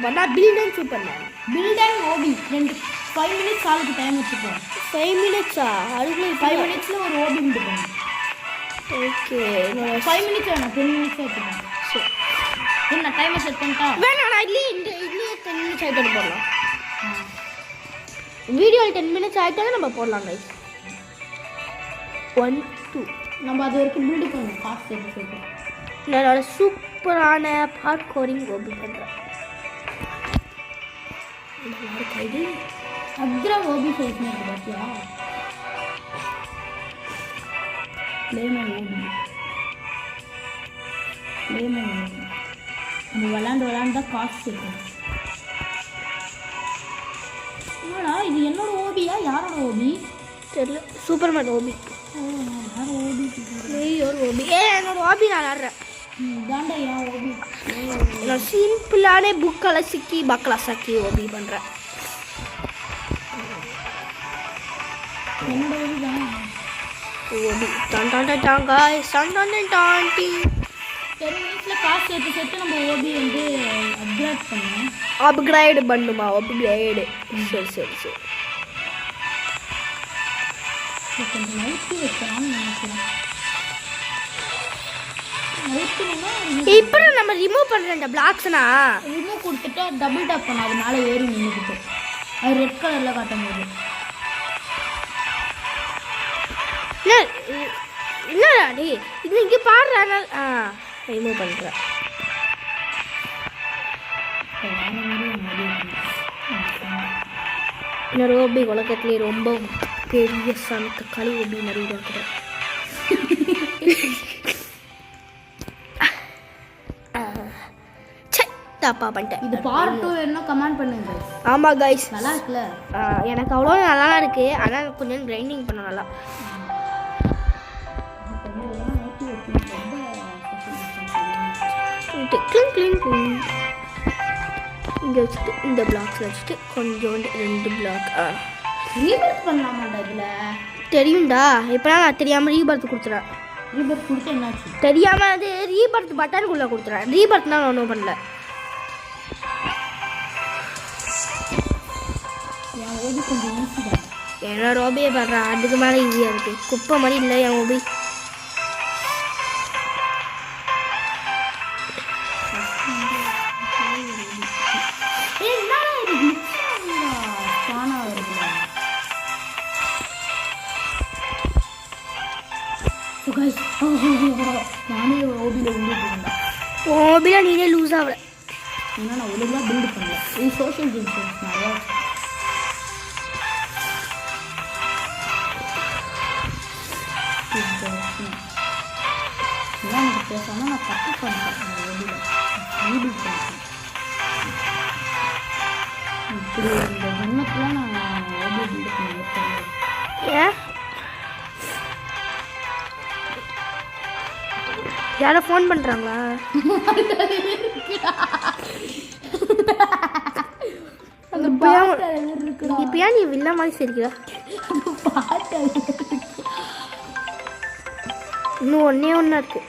பண்ணா build and Superman. Build and OP 5 minutes ஆளுக்கு time வச்சுப்போம். 5 மினிட்ஸா? அதுக்குள்ள 5 மினிட்ஸில் ஒரு ஓபி முடிப்போம். ஓகே 5 மினிட்ஸ் வேணாம் 10 மினிட்ஸ் வச்சுப்போம். சரி என்ன டைமை செட் பண்ணிட்டா? வேணாம் நான் இதுலேயே 10 மினிட்ஸ் ஆகிட்டு போடலாம். வீடியோவில் 10 மினிட்ஸ் ஆகிட்டாலும் நம்ம போடலாம் கைஸ். 1 2 நம்ம அது வரைக்கும் பில்டு பண்ணணும். காசு சேர்த்து என்னோட சூப்பரான பார்க்கோரிங் ஓபி பண்ணுறேன். அக்ரா ஓபி சைஸ்னு இருக்கு பார்த்தியா? லேமன் ஓபி நம்ம விளாண்டு தான் காசு சேர்க்கணும். என்னடா இது என்னோட ஓபியா யாரோட ஓபி தெரியல. Superman OP. யார் ஓபி? ஒரு ஓபி என்னோட ஓபி நான் விளாட்றேன். தாண்டா ஏன் ஓபி? நான் சிம்பிளான புக்கெல்லாம் சிக்கி பக்கெல்லாம் சக்கி ஓபி பண்ணுறேன். என்னோட ஓபி தான் ஓபி டான் காய்ஸ் டான் 10 மினிட்ஸில் காசு சேர்த்து நம்ம ஓபி வந்து அப்கிரேட் பண்ணணும். அப்கிரேட் பண்ணுமா? அப்கிரேடு. சரி கொஞ்சம் நைட்டு வைக்கலாம்னு நினைக்கிறேன். இப்போ நம்ம ரிமூவ் பண்ணுற இந்த பிளாக்ஸ்னா ரிமூவ் கொடுத்துட்டு டபுள் டேப் பண்ண அது மேலே ஏறி நின்றுக்கிட்டு அது ரெட் கலரில் காட்டும் போது என்னடாடி இது இங்கே பாடுறாங்க. ரிமூவ் பண்ணுறேன். இன்னொரு ஓபி உலகத்துலேயே ரொம்ப பெரிய தக்காளி ஓபி நிறைய இருக்கிறேன். தப்பா பண்ணிட்டேன். இது பார்ட் 2 என்ன கமெண்ட் பண்ணுங்க. ஆமாம் கைஸ் நல்லா இருக்குல்ல? எனக்கு அவ்வளோ நல்லா இருக்கு. ஆனால் கொஞ்சம் கிரைண்டிங் பண்ண நல்லா. இங்கே வச்சுட்டு இந்த பிளாக்ஸில் வச்சுட்டு கொஞ்சோண்டு 2 பிளாக் ரீபர்த் பண்ணலாமாண்டா இதில்? தெரியும்டா. இப்போலாம் நான் தெரியாமல் ரீபர்த் கொடுத்துறேன். ரீபர்த் கொடுத்து என்னாச்சு? தெரியாமல் அது ரீபர்த் பட்டனுக்குள்ளே கொடுத்துறேன். ரீபர்த்னா நான் ஒன்றும் பண்ணல. என் ஓபி கொஞ்சம் ஈஸி தான். என்னோட ஓபியை பண்ணுறேன். அதுக்கு மேலே ஈஸியாக இருக்குது. குப்பை மாதிரி இல்லை என் ஓபி. நானே ஓபியில் விழுந்துட்டேன். ஓபியில் நீனே லூஸ் ஆகல. ஏன்னா நான் ஒழுங்காக பில்டு பண்ணல. இது சோஷியல் டிஸ்டன்ஸ் நிறையா. இதெல்லாம் எனக்கு பேசாமல் நான் தப்பு பண்ணிட்டேன். ஓபியில் வீடு பண்ணிட்டேன். இப்படி இந்த ஜென்மத்தில் நான் ஓபி பில்டு பண்ணிட்டேன். ஏன் யாரோ ஃபோன் பண்ணுறாங்களா? இப்போ ஏன் நீ வில்ல மாதிரி சரிக்கிறா? இன்னும் ஒன்றே இருக்கு.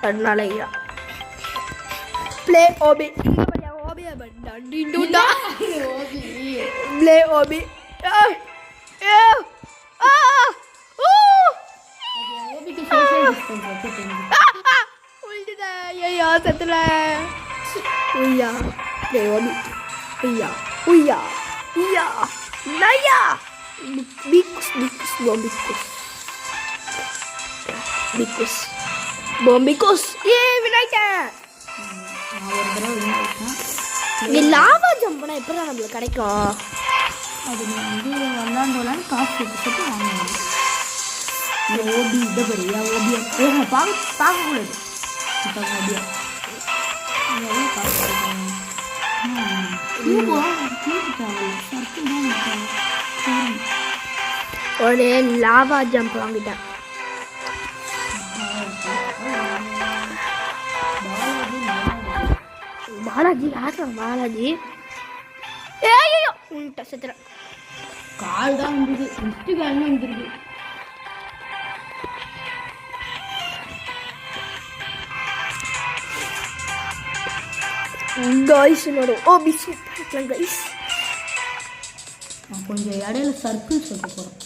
அதனால ப்ளே ஓபி ப்ளே ஓபி சத்துல உய்யா ப்ளே ஓபி உய்யா உய்யா உய்யா நயா பிக்குஸ் பொம்பிக்குஸ் ஏ விளையாட்டேன். இங்கே லாவா ஜம்ப்னா எப்படி நம்மளுக்கு கிடைக்கும்? அது வந்து விளாண்டோலான்னு காசு கொடுத்துட்டு வாங்கணும். இந்த ஓபி இதை பெரிய ஓபியை பார்க்கக்கூடாது. இப்போ ஓபியா ஒரு லாவா ஜம்ப் வாங்கிட்டேன். பாலாஜி யாரா? பாலாஜி ஏய்யோ உன்ட்ட செத்துற கால் தான் வந்தது. ஃபஸ்ட்டு கால் வந்துருக்கு. கைஸ் என்னோட ஓபி சூப்பராக இருக்கலாம் கைஸ். நான் கொஞ்சம் இடையில சர்க்கிள்ஸ் வைக்க போகிறேன்.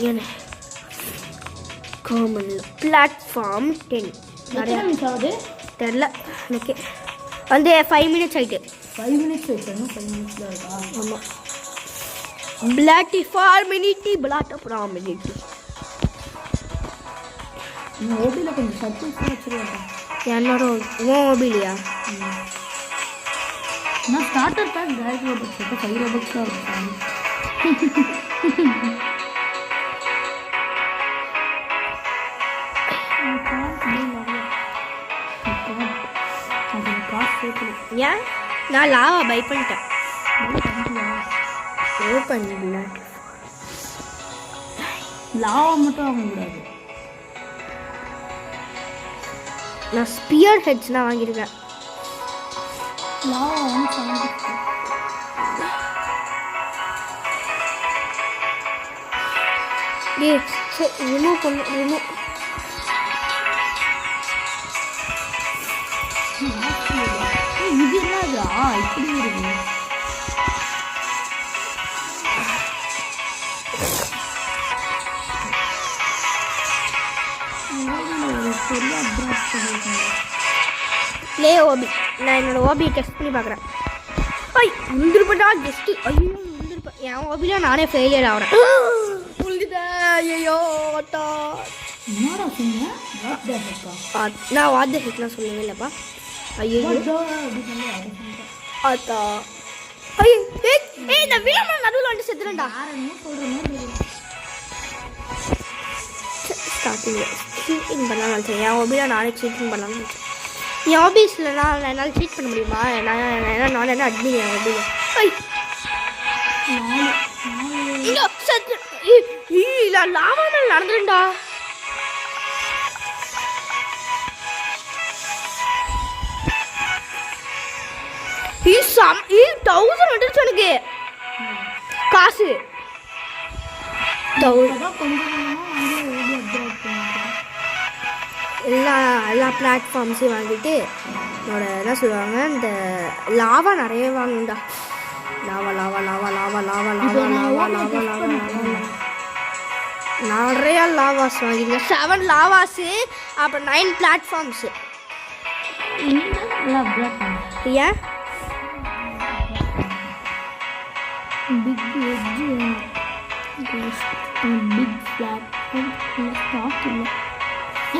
என்ன காமன் பிளாட்ஃபார்ம் 10 நிறைய நிமிஷம் ஆகுது தெரில எனக்கு வந்து 5 மினிட்ஸ் ஆகிட்டு. 5 மினிட்ஸ் வைக்கணும். 5 மினிட்ஸில் இருக்கா? ஆமாம். பிளாட்டிஃபார்மினிட்டி பிளாட்டஃபார்மினிட்டி நீங்கள் ஓபியில் கொஞ்சம் சர்க்கிள்ஸ்லாம் வச்சுருவாங்க. என்னோட ஓபிலியா நான் ஸ்டார்டர் பேக் டைரக்ட் ரோபோட்ஸ் இப்போ 5 ரோபோட்ஸ் தான் இருக்கும். ஏன் நான் லாவா பை பண்ணிட்டேன். ஓப்பன் லாவா மட்டும் வாங்கக்கூடாது. நான் ஸ்பியர் ஹெட்ஸ்லாம் வாங்கியிருக்கேன். லாவா 170. ரிமூவ் பண்ண ரிமூவ். இது என்னதா இப்படி இருக்கு? Play OP. நான் என்னோட ஓபியை டெஸ்ட் பண்ணி பார்க்குறேன். ஐய் உந்துருப்பட்டா ஜஸ்ட்டு. ஐயோ உந்துருப்ப என் ஓபியில் நானே ஃபெயிலியர் ஆகிறேன். உழுதுட்டேன். ஐயோ அத்தா என்னடா சொன்னீங்க? நான் வாத்த ஹெட்லாம் சொல்லவே இல்லைப்பா. ஐயோ அத்தா. ஐயோ ஏய் இந்த விலம நடுவில் வந்து செத்துறேன்டா. சீட்டிங் பண்ணலாம் நினச்சேன். என் ஓபியில் நானே சீட்டிங் பண்ணலாம்னு நினச்சேன். என் ஆபீஸில் நான் என்னால் சீட் பண்ண முடியுமா? நான் என்ன அட்மின் என் ஓபியில். ஐ இல்லை சத்து இல்லை லாவாமல் நடந்துருண்டா. ஈ 1000 வந்துருச்சு எனக்கு காசு. எல்லா பிளாட்ஃபார்ம்ஸையும் வாங்கிட்டு என்னோட என்ன சொல்லுவாங்க இந்த லாவா நிறைய வாங்குண்டா. Lava lava lava lava lava lava lava lava lava lava நிறையா லாவாஸ் வாங்கியிருக்கேன். 7 லாவாஸு அப்புறம் 9 பிளாட்ஃபார்ம்ஸு. ஏன் பிக் பிக் பிளாட்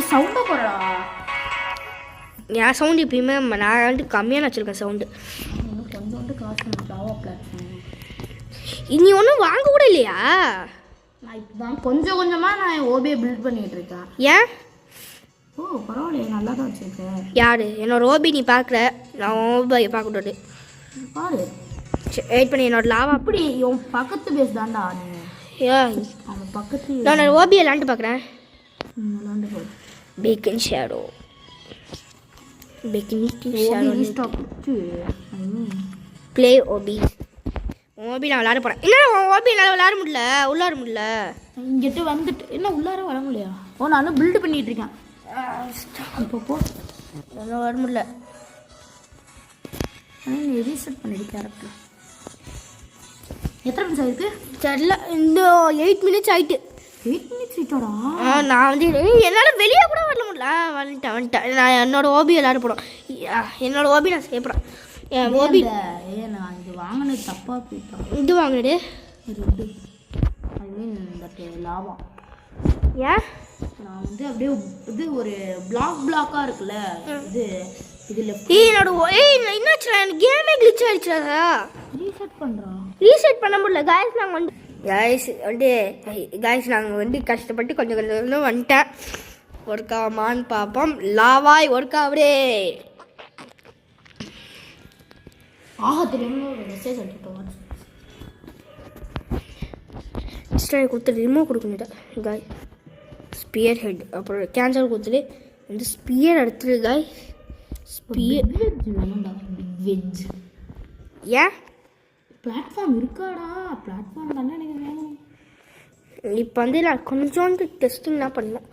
சவுண்டை போடுறா. என் சவுண்டு எப்பயுமே நான் வந்துட்டு கம்மியாக வச்சுருக்கேன் சவுண்டு. கொஞ்சோண்டு காசு லாவா பிளாட்ஃபார்ம் இனி ஒன்றும் வாங்க கூட இல்லையா? நான் இப்போதான் கொஞ்சம் கொஞ்சமாக நான் ஓபியை பில்ட் பண்ணிகிட்டு இருக்கேன். ஏன்? ஓ பரவாயில்லையே நல்லா தான் வச்சுருக்கேன். யார் என்னோட ஓபி நீ பார்க்குற? நான் ஓபியை பார்க்கக்கூடாது. பாரு வெயிட் பண்ணி என்னோட லாவா அப்படி உன் பக்கத்து பேஸ் தான்டா. நீ ஏன் அவன் பக்கத்து நான் ஓபியை விளாண்டு பார்க்குறேன். விளாண்டு போய் bacon shadow bacon shadow play OP. OP நான் விளாட போகிறேன். என்ன ஓபி என்னால் விளாட முடியல, உள்ளார முடியல. இங்கிட்டு வந்துட்டு என்ன உள்ளார வர முடியா? ஓ நானும் பில்டு பண்ணிகிட்டு இருக்கேன். இப்போ போ ஒன்றும் வர முடியல. ஆனால் நீ ரீசெட் பண்ணிடு கேரக்டர். எத்தனை நிமிஷம் ஆயிருக்கு தெரியல. இந்த 8 மினிட்ஸ் ஆகிட்டு. 8 மினிட்ஸ் ஆயிட்டோடா. நான் வந்து என்னால் வெளியே கூட வரல முடியல. வந்துட்டேன். நான் என்னோட ஓபி விளாட போகிறோம். என்னோட ஓபி நான் செய்யப்படுறேன். என் ஓபி நான் இது வாங்கினது தப்பாக போயிட்டேன். இது வாங்கினது red I mean that lava. ஏன் நான் வந்து அப்படியே இது ஒரு பிளாக்காக இருக்குல்ல இது இதில் என்னோட என்னாச்சு எனக்கு கேமே கிளிச் ஆகிடுச்சுடா. ரீசெட் பண்ணுறோம். ரீசெட் பண்ண முடியல காய்ஸ். நாங்கள் வந்து காய்ஸ் நாங்கள் வந்து கஷ்டப்பட்டு கொஞ்சம் கொஞ்சம் வந்துட்டேன். ஒர்க் ஆகுமான்னு பார்ப்போம். லாவாய் ஒர்க் ஆகுதே. ஆஹா தெரியாம ஒரு மெசேஜ் அனுப்பிட்டோம். இன்ஸ்டாவில் கொடுத்துட்டு ரிமூவ் கொடுக்கணுட்டேன் காய். ஸ்பியர் ஹெட் அப்புறம் கேன்சல் கொடுத்துட்டு வந்து ஸ்பியர் எடுத்துட்டு காய். ஸ்பியர் வேணும்டா வெஜ். ஏன் பிளாட்ஃபார்ம் இருக்காடா? பிளாட்ஃபார்ம் தானே எனக்கு வேணும். இப்போ வந்து நான் கொஞ்சோண்டு டெஸ்டிங்லாம் பண்ணணும்.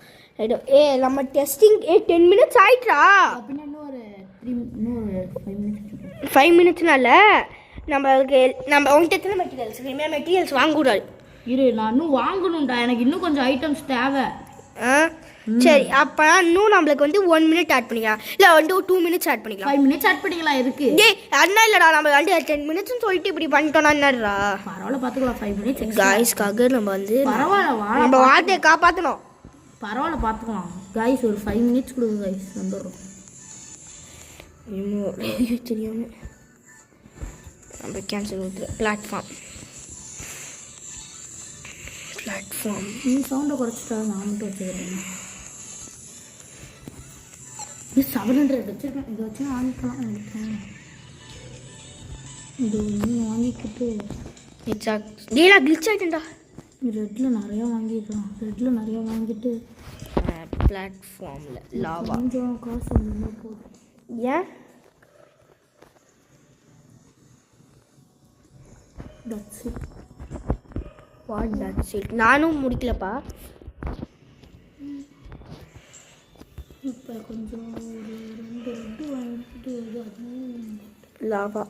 நம்ம டெஸ்டிங் 10 மினிட்ஸ் ஆயிட்டா அப்படின்னா இன்னொரு 5 மினிட்ஸ் 5 மினிட்ஸ்னால நம்ம உங்கள்கிட்ட எத்தனை மெட்டீரியல்ஸ் வாங்கக்கூடாது. இரு நான் இன்னும் வாங்கணும்டா, எனக்கு இன்னும் கொஞ்சம் ஐட்டம்ஸ் தேவை. சரி அப்போ இன்னும் நம்மளுக்கு 1 மினிட் ஆட் பண்ணிக்கலாம், இல்லை 2 மினிட்ஸ் ஆட் பண்ணிக்கலாம். 5 மினிட்ஸ் ஆட் பண்ணிக்கலாம். இருக்கு அண்ணா இல்லைடா, நம்ம 10 மினிட்ஸ்னு சொல்லிட்டு இப்படி பண்ணிட்டோம்னா என்னடா? பரவாயில்ல பார்த்துக்கலாம். 5 மினிட்ஸ் காய்ஸ்க்காக நம்ம பரவாயில்ல, நம்ம வார்த்தையை காப்பாற்றணும். பரவாயில்ல பார்த்துக்கலாம் காய்ஸ். ஒரு 5 மினிட்ஸ் கொடுங்க காய்ஸ், வந்துடுறோம். தெரியாம நம்ம கேன்சல் கொடுத்துரு. பிளாட்ஃபார்ம் நீ சவுண்டை குறைச்சிட்டா நான் மட்டும் வச்சுக்கிறேன். இது 700 வச்சுருக்கேன். இதை வச்சு வாங்கிக்கலாம் நினைக்கிறேன். இது இன்னும் வாங்கிக்கிட்டு கிளிச் ஆகிட்டேன்டா. ரெட்டில் நிறையா வாங்கிக்கலாம். ரெட்டில் நிறையா வாங்கிட்டு பிளாட்ஃபார்மில் லாவா கொஞ்சம் காசு ஒன்றுமா போதும். ஏன் that's it. What that's it? நானும் முடிக்கலப்பா. இப்போ கொஞ்சம் ஒரு 2 ரெட்டு வாங்கிட்டு லாவா.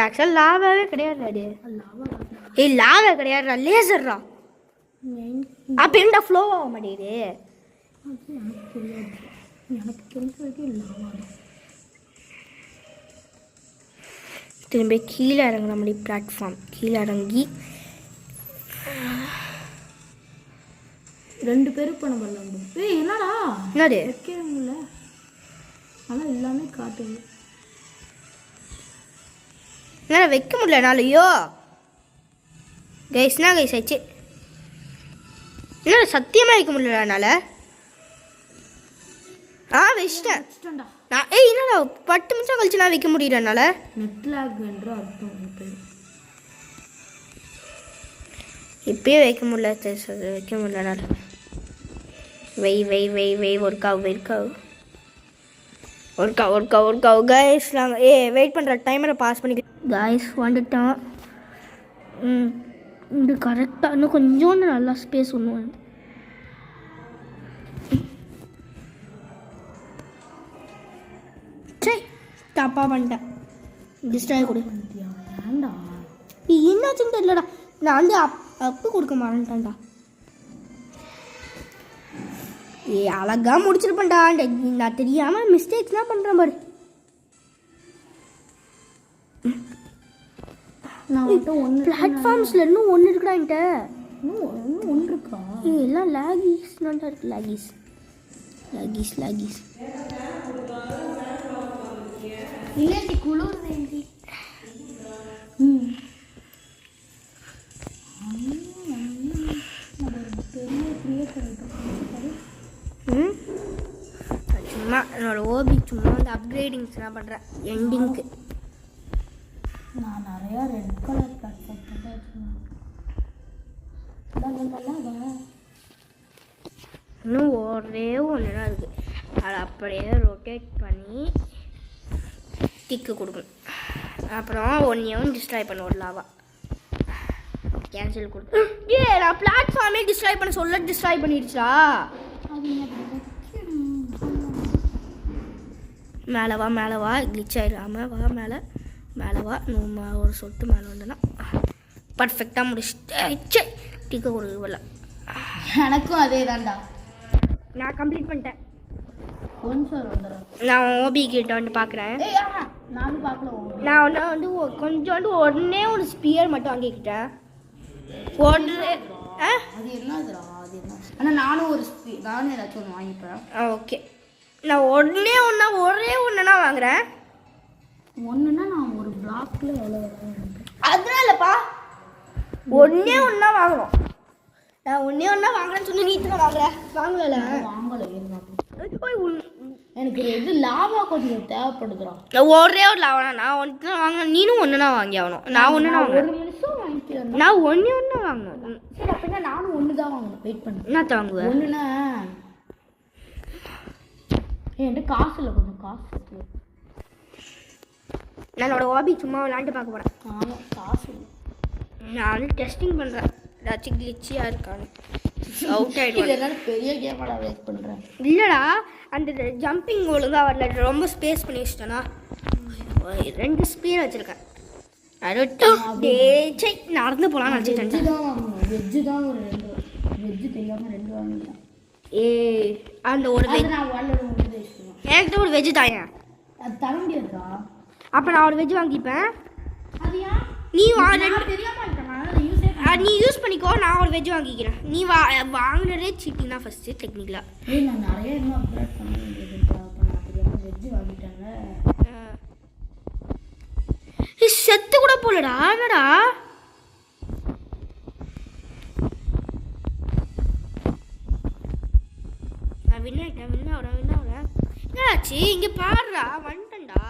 ஆக்சுவலாக லாவாவே கிடையாது. லாவா லாவா கிடையாதுடா, லேசர்ரா. அப்போ என்ன ஃப்ளோ ஆக மாட்டேங்குது? அது எனக்கு தெரியாது. எனக்கு தெரிஞ்ச வரைக்கும் லாவா தான். திரும்பி கீழே இறங்குற மாதிரி பிளாட்ஃபார்ம் கீழே இறங்கி 2 பேர் இப்போ நம்ம விளாண்டோம். என்னடா என்னது வைக்கிறீங்கள? ஆனால் எல்லாமே காட்டுது. என்னால் வைக்க முடியல என்னாலையோ. கைஸ்னா கைஸ் ஆயிடுச்சு. என்னால் சத்தியமாக வைக்க முடியல என்னால். வச்சிட்டேன் நான். என்னடா 10 நிமிஷம் கழிச்சு நான் வைக்க முடியல என்னால். நெட் லாக் என்று அர்த்தம். இப்பயே வைக்க முடியல, வைக்க முடியல என்னால். வெய் ஒர்க்காவு கைஸ். நாங்கள் வெயிட் பண்ணுற டைமரை பாஸ் பண்ணி கைஸ் வந்துட்டோம். இது கரெக்டாக இன்னும் கொஞ்சோண்டு நல்லா ஸ்பேஸ் ஒன்று. சரி தப்பாக பண்ணிட்டேன். டிஸ்ட்ராய் கொடு. ஏண்டா என்னாச்சுன்னு தெரியலடா. நான் அப்பு கொடுக்க மாட்டேன்டா. அழகா முடிச்சிருப்பேன்டா. நான் தெரியாமல் மிஸ்டேக்ஸ்லாம் பண்ணுறேன் பாரு. நான் ஒன்று பிளாட்ஃபார்ம்ஸில் இன்னும் ஒன்று இருக்குடா என்கிட்ட. இன்னும் ஒன்று இருக்கா? எல்லாம் லாகிஸ் நல்லா இருக்கு. லாகிஸ் இல்லைண்டி குளிர்தேண்டி. சும்மா என்னோட ஓபி சும்மா வந்து அப்கிரேடிங்ஸ்லாம் பண்ணுறேன் எண்டிங்க்கு. நான் நிறையா ரெட் கலர் பிளாட்ஃபார்ம் இன்னும் ஒரே ஒன்று தான் இருக்குது. அதை அப்படியே ரொட்டேட் பண்ணி டிக்கு கொடுக்கணும். அப்புறம் ஒன்றையும் டிஸ்ட்ராய் பண்ண ஒரு லாவா கேன்சல் கொடுத்து. நான் பிளாட்ஃபார்மே டிஸ்ட்ராய் பண்ண சொல்ல டிஸ்ட்ராய் பண்ணிடுச்சா? மேலே வா கிளிச் ஆகிடாமல் வா. மேலே வா. ஒரு சொட்டு மேலே வந்தேன்னா பர்ஃபெக்டாக முடிச்சுட்டு டிக்க கொடுக்கல. எனக்கும் அதே தான்டா. நான் கம்ப்ளீட் பண்ணிட்டேன். வந்துடுறேன். நான் ஓபி கிட்ட வந்து பார்க்குறேன். நானும் பார்க்கல. நான் வந்து கொஞ்சோண்டு ஒரு ஸ்பியர் மட்டும் வாங்கிக்கிட்டேன். அது என்னதுடா? அது என்ன? ஆனால் நானும் ஏதாச்சும் ஒன்று வாங்கிப்பேன். ஓகே. நான் ஒரே ஒன்றுனா வாங்குறேன். ஒன்றுனா நான் ஒரு பிளாக்ல எவ்வளோ அதனால இல்லைப்பா, ஒன்றா வாங்குறோம். நான் ஒன்றா வாங்குறேன்னு சொல்லி நீ தான் வாங்கல. எனக்கு இது லாவா கொஞ்சம் தேவைப்படுதுடா. ஒரே ஒரு லாவா நான் ஒன்று தான் வாங்கினேன். நீனும் ஒன்றுனா வாங்கி ஆகணும். நான் ஒன்றுனா வாங்குறேன். 1 நிமிஷம் வாங்கிக்கிறேன். நான் ஒன்று வாங்கினேன். சரி அப்படின்னா நானும் 1 தான் வாங்கணும். வெயிட் பண்ணு. என்ன வாங்குவேன்? ஒன்றுனா என்கிட்ட காசு இல்லை, கொஞ்சம் காசு இருக்கு. என்னோட ஹாபி சும்மா விளாண்டு பார்க்க போகிறேன். ஆமாம் காசு இல்லை. நான் வந்து டெஸ்டிங் பண்ணுறேன் ஏதாச்சும் கிளிச்சியாக இருக்கான்னு. அவுட் ஆகிடுவான். இதனால பெரிய கேமாடா வேஸ்ட் பண்ணுறேன். இல்லைடா அந்த ஜம்பிங் ஒழுங்காக வரல, ரொம்ப ஸ்பேஸ் பண்ணி வச்சிட்டேனா. 2 ஸ்பீட் வச்சுருக்கேன். நடந்து போகலான்னு நினச்சிட்டேன். வெஜ்ஜு தான் ஒரு 2 வெஜ்ஜு தெரியாமல் 2 வாங்கிட்டேன். அந்த ஒரு வெஜ் நான் எனக்கு ஒரு வெஜ்ஜு தாங்க. அது தர முடியாதா? அப்போ நான் ஒரு வெஜ் வாங்கிப்பேன். அது நீ தெரியாமல் நீ யூஸ் பண்ணிக்கோ, நான் ஒரு வெஜ் வாங்கிக்கிறேன். நீ வாங்கினதே சீட்டிங் தான் ஃபஸ்ட்டு டெக்னிக்கலாக. நான் நிறைய இன்னும் அப்கிரேட் பண்ண வேண்டியது. நான் தெரியாமல் வெஜ்ஜு வாங்கிட்டேங்க. செத்து கூட போலடா. என்னடா நான் வின்னாகிறேன். என்னாச்சு இங்கே பாடுறா, வந்துட்டேன்டா.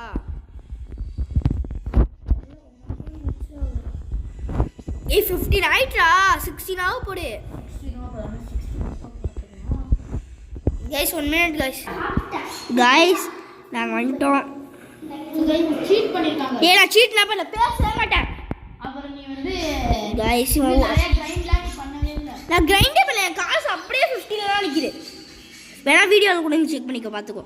ஏய் 15 ஆயிட்டா, 16 ஆக போடு. கைஸ் 1 மினிட் கைஸ் நாங்கள் வந்துட்டோம். சீட் பண்ணிருக்காங்க. நான் சீட் நான் பண்ணல, பேசவே மாட்டேன். அப்புறம் நீ வந்து கைஸ் நிறைய கிரைண்ட்லாம் பண்ணவே இல்லை. நான் கிரைண்டே பண்ணல, என் காசு அப்படியே 50 தான் நிற்கிது. வேணா வீடியோவில் கூட நீ செக் பண்ணிக்கோ, பார்த்துக்கோ.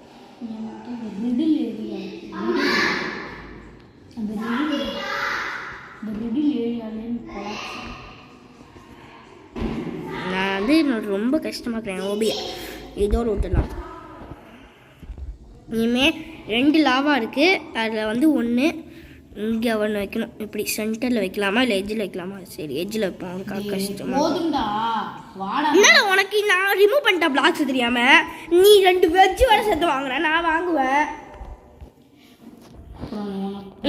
நான் வந்து என்னோட ரொம்ப கஷ்டமாக இருக்கிறேன் ஓபியை இதோடு விட்டுலாம். இனிமேல் 2 லாவா இருக்குது, அதில் வந்து 1 இங்கே 1 வைக்கணும். இப்படி சென்டரில் வைக்கலாமா இல்லை எஜ்ஜில் வைக்கலாமா? சரி எஜ்ஜில் வைப்போம். உனக்கு கஷ்டமா என்னடா உனக்கு நான் ரிமூவ் பண்ணிட்டேன் பிளாக்ஸ் தெரியாமல். நீ 2 வெஜ்ஜு வர சேர்த்து வாங்குறேன், நான் வாங்குவேன்.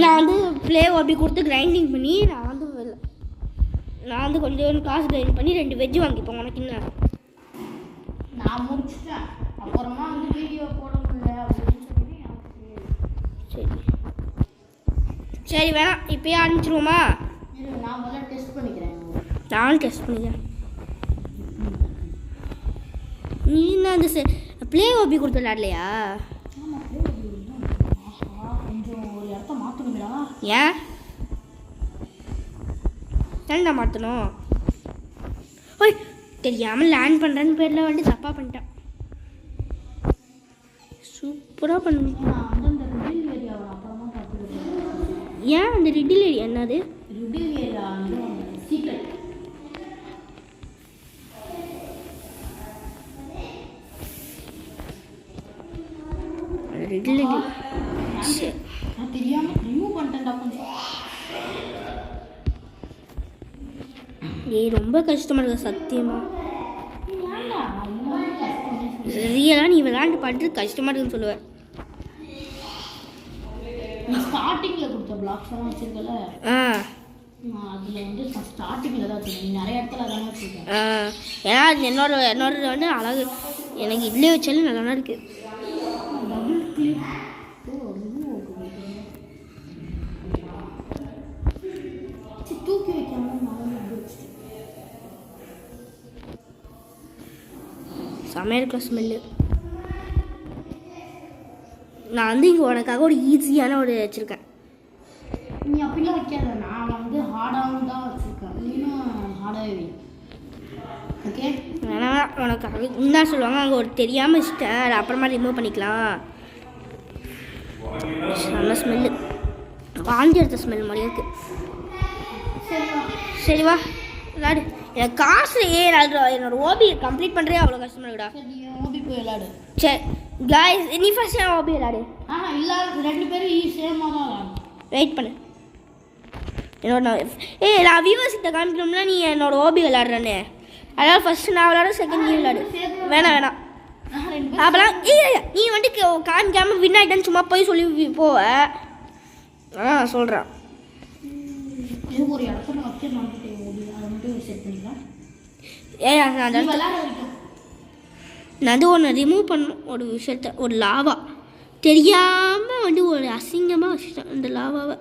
நான் வந்து ப்ளே அப்படி கொடுத்து கிரைண்டிங் பண்ணி நான் வந்து கொஞ்சம் காசு கிரைண்ட் பண்ணி 2 வெஜ்ஜு வாங்கிப்போம். உனக்கு என்ன? நான் முடிச்சிட்டேன். அப்புறமா வந்து வீடியோ போட முடியல அப்படின்னு சொல்லி சரி சரி வேணாம், இப்போயே ஆரம்பிச்சிருவோமா? நான் முதல்ல டெஸ்ட் பண்ணிக்கிறேன். நானும் டெஸ்ட் பண்ணிக்கிறேன். நீ என்ன அந்த ப்ளே ஓபி கொடுத்து விளையாடலையா? கொஞ்சம் ஒரு இடத்த மாற்றணுங்களா? ஏன் ஏன்டா மாற்றணும்? ஓய் தெரியாமல் லேண்ட் பண்ணுறேன்னு பேரில் வந்து தப்பாக பண்ணிட்டேன். சூப்பராக பண்ணுவேன். நான் வந்து அந்த ரிடில் ஏரியாவை அப்புறமா பார்த்துக்கிறேன். ஏன் அந்த ரிடில் ஏரியா என்னது? ரிடில் ஏரியா வந்து சீக்ரெட். ரிடில் நான் தெரியாமல் ரிமூவ் பண்ணிட்டேன்டா கொஞ்சம். ஏய் ரொம்ப கஷ்டமாக இருக்குது சத்தியமாக. ரியலாக நீ விளையாண்டு பாட்டு கஷ்டமாக இருக்குன்னு சொல்லுவேன். நீ ஸ்டார்டிங்கில் கொடுத்த பிளாக்ஸ் எல்லாம் வச்சுருக்கல, அதில் வந்து ஸ்டார்டிங்கில் தான் வச்சுருக்கேன். நீ நிறைய இடத்துல தானே வச்சுருக்கேன். ஏன்னா என்னோட வந்து அழகு எனக்கு இதுலேயே வச்சாலும் நல்லா தான் இருக்குது. தூக்கி வைக்காம செமையாக இருக்கிற ஸ்மெல்லு. நான் வந்து இங்கே உனக்காக ஒரு ஈஸியான ஒரு வச்சுருக்கேன். நீ அப்படிலாம் வைக்காத, நான் வந்து ஹார்டாகவும் தான் வச்சுருக்கேன். நீனும் ஹார்டாகவே வை. ஓகே வேணாம் உனக்காக என்ன சொல்லுவாங்க, அங்கே ஒரு தெரியாமல் வச்சுட்டேன், அது அப்புறமா ரிமூவ் பண்ணிக்கலாம். செம்ம ஸ்மெல்லு, வாந்தி எடுத்த ஸ்மெல் மாதிரியே இருக்குது. சரி வா விளாடு. எனக்கு காசு என்னோட ஓபி கம்ப்ளீட் பண்ணுறே அவ்வளோ கஷ்டமாக இருக்குடா. ஓபி போய் விளாடு. சரி காய்ஸ் நீ ஃபர்ஸ்ட் நான் ஓபி விளாடு. இல்லை 2 பேரும் சேமாக தான் விளாடும். வெயிட் பண்ணு. என்னோட நான் வியூவர்ஸ்கிட்ட காமிக்கணும்னா நீ என்னோட ஓபி விளாடுறேன்னு. அதாவது ஃபர்ஸ்ட் நான் விளாடு, செகண்ட் நீ விளாடு. வேணாம் அப்போலாம் நீ வந்துட்டு காமிக்காமல் வின் ஆகிட்டேன்னு சும்மா போய் சொல்லி போவ. சொல்கிறேன். ஒரு இடத்துல வச்சு மாட்டேன் ஓபி, அதை மட்டும் செட் பண்ணிக்கலாம். நான் வந்து ஒன்று ரிமூவ் பண்ணணும், ஒரு விஷயத்த, ஒரு லாவா தெரியாமல் வந்து ஒரு அசிங்கமாக வச்சுட்டேன் அந்த லாவாவை.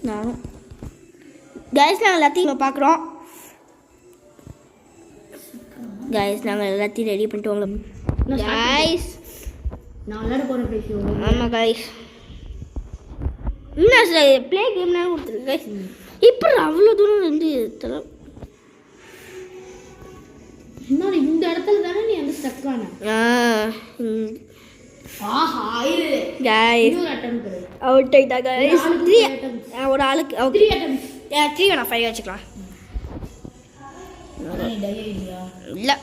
நானும் கைஸ் நாங்கள் எல்லாத்தையும் பார்க்குறோம். கைஸ் நாங்கள் எல்லாத்தையும் ரெடி பண்ணிட்டு வாங்க கைஸ். நான் விளையாட போகிற பேசுவோம். ஆமாம் கைஸ். இன்னும் ப்ளே கேம்னாலும் கொடுத்துருக்கு கைஸ். இப்போ அவ்வளோ தூரம் இருந்து தர இன்னொரு இந்த இடத்துல தானே நீ வந்து ஸ்டக் ஆன. ஆஹா இரு கைஸ் இன்னொரு அட்டெம்ப்ட் கொடு. அவுட் ஆயிட்டா கைஸ். 3 ஒரு ஆளுக்கு 3 அட்டெம்ப்ட். 3 வேணா 5 வச்சுக்கலாம். நீ டை ஐடியா இல்லை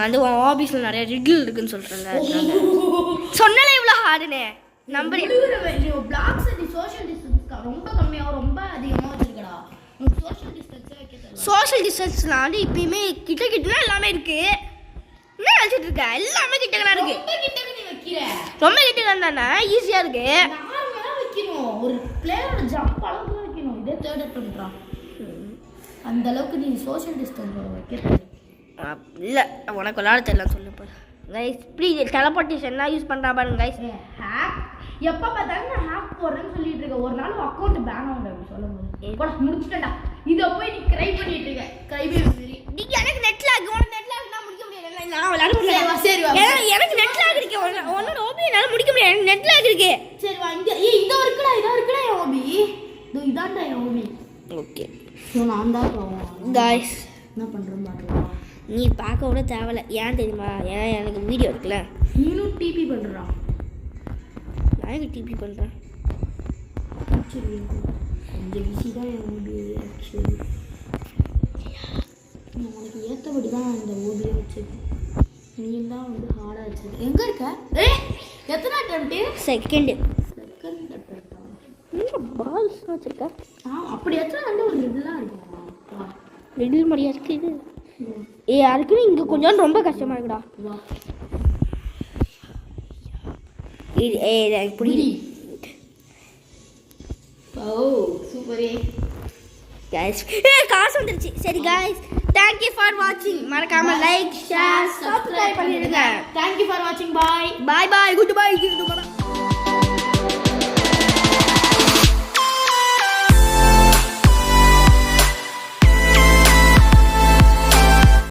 வந்து ஆஃபீஸில் நிறைய ரிகில் இருக்குன்னு சொல்கிறாங்க. சொன்னாலே இவ்வளோ ஹார்டுனே நம்பர் பிளாக்ஸ் நீ சோஷியல் டிஸ்டன்ஸ் ரொம்ப கம்மியாக ரொம்ப அதிகமாக வச்சிருக்கடா. உனக்கு சோஷியல் டிஸ்டன்ஸே வைக்க தெரியல. சோஷியல் டிஸ்டன்ஸ்லாம் வந்து இப்பயுமே கிட்ட கிட்டனா எல்லாமே இருக்கு. என்ன வச்சுட்டு இருக்க? எல்லாமே கிட்டக்கனா இருக்கு. ரொம்ப கிட்டக்கு நீ வைக்கிற. ரொம்ப கிட்டக்கனா தானே ஈஸியாக இருக்கு. நார்மலாக வைக்கணும். ஒரு பிளேயரோட ஜம்ப் அளவுக்கு வைக்கணும். இதே தேர்ட் அட்டெம்ப்ட்றான். அந்த அளவுக்கு நீ சோஷியல் டிஸ்டன்ஸ் வைக்க இல்லை உனக்கு விளாட தெரியல சொல்லு போய் கைஸ். இப்படி டெலபோர்ட்டேஷன்லாம் யூஸ் பண்ணுறா பாருங்க கைஸ். ஹேக் எப்போ பார்த்தாலும் நான் ஹேக் போடுறேன்னு சொல்லிட்டு இருக்கேன். ஒரு நாள் அக்கௌண்ட் பேன் ஆகும் அப்படி சொல்லும் போது கூட முடிச்சுட்டேன்டா. இதை போய் நீ கிரை பண்ணிட்டு இருக்க. கிரைபே சரி நீங்க எனக்கு நெட்ல ஆகு. உனக்கு நெட்ல ஆகுனா முடிக்க முடியாது. நான் விளையாட முடியல. சரி வா. எனக்கு நெட்ல ஆகு இருக்கு. உன்னோட ஓபி என்னால முடிக்க முடியாது. எனக்கு நெட்ல ஆகு இருக்கு. சரி வா. இங்க இதோ இருக்குடா என் ஓபி. இதோ இதான்டா என் ஓபி. ஓகே ஸோ நான் தான் போவோம் கைஸ். என்ன பண்ணுறேன் பாருங்க. நீ பார்க்க கூட தேவையில்ல. ஏன் தெரியுமா? ஏன்னா எனக்கு வீடியோ இருக்குல்ல. நீனும் டிபி பண்ணுறான். நான் எனக்கு டிபி பண்ணுறேன். சரி கொஞ்சம் பிஸி தான் என் ஓபி. ஆக்சுவலி உனக்கு ஏற்றபடி தான் இந்த ஓபியை வச்சுருக்கேன். நீ தான் வந்து ஹார்டாக வச்சுருக்க. எங்கே இருக்க? எத்தனை அட்டெம்ப்ட்டு? செகண்ட் அட்டெம்ப்டா? பால்ஸ் வச்சிருக்க. அப்படி எத்தனை வந்து ஒரு இதெல்லாம் இருக்கும். மிடில் மாதிரியா இருக்கு இது. யாருக்குன்னு இங்கே கொஞ்சம் ரொம்ப கஷ்டமா இருக்குடா. எனக்கு புரியுது. ஓ சூப்பரே கைஸ். காசு வந்துருச்சு. சரி கைஸ், தேங்க் யூ ஃபார் வாட்சிங். மறக்காம லைக் ஷேர் சப்ஸ்கிரைப் பண்ணிடுங்க. தேங்க் யூ ஃபார் வாட்சிங். பாய் பாய் பாய் குட் பை.